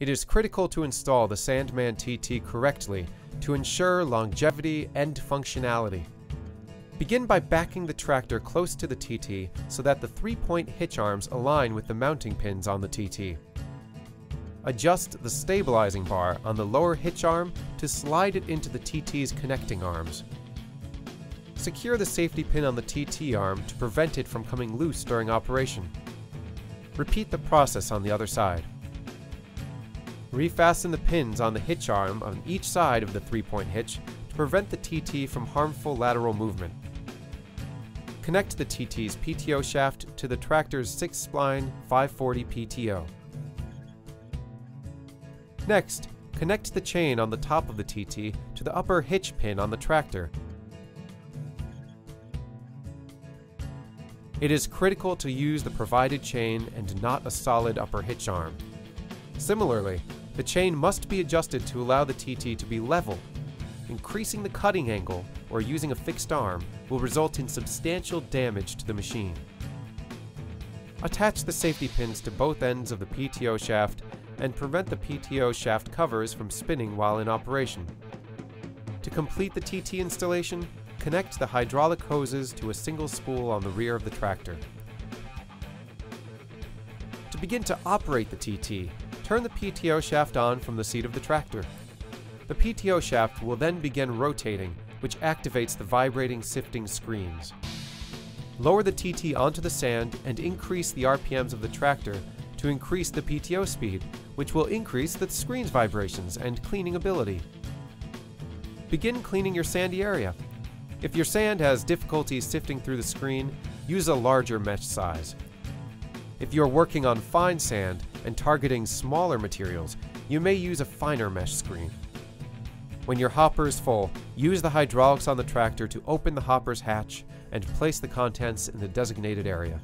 It is critical to install the Sandman TT correctly to ensure longevity and functionality. Begin by backing the tractor close to the TT so that the 3-point hitch arms align with the mounting pins on the TT. Adjust the stabilizing bar on the lower hitch arm to slide it into the TT's connecting arms. Secure the safety pin on the TT arm to prevent it from coming loose during operation. Repeat the process on the other side. Refasten the pins on the hitch arm on each side of the 3-point hitch to prevent the TT from harmful lateral movement. Connect the TT's PTO shaft to the tractor's 6-spline 540 PTO. Next, connect the chain on the top of the TT to the upper hitch pin on the tractor. It is critical to use the provided chain and not a solid upper hitch arm. Similarly, the chain must be adjusted to allow the TT to be level. Increasing the cutting angle or using a fixed arm will result in substantial damage to the machine. Attach the safety pins to both ends of the PTO shaft and prevent the PTO shaft covers from spinning while in operation. To complete the TT installation, connect the hydraulic hoses to a single spool on the rear of the tractor. To begin to operate the TT, turn the PTO shaft on from the seat of the tractor. The PTO shaft will then begin rotating, which activates the vibrating sifting screens. Lower the TT onto the sand and increase the RPMs of the tractor to increase the PTO speed, which will increase the screen's vibrations and cleaning ability. Begin cleaning your sandy area. If your sand has difficulty sifting through the screen, use a larger mesh size. If you're working on fine sand and targeting smaller materials, you may use a finer mesh screen. When your hopper is full, use the hydraulics on the tractor to open the hopper's hatch and place the contents in the designated area.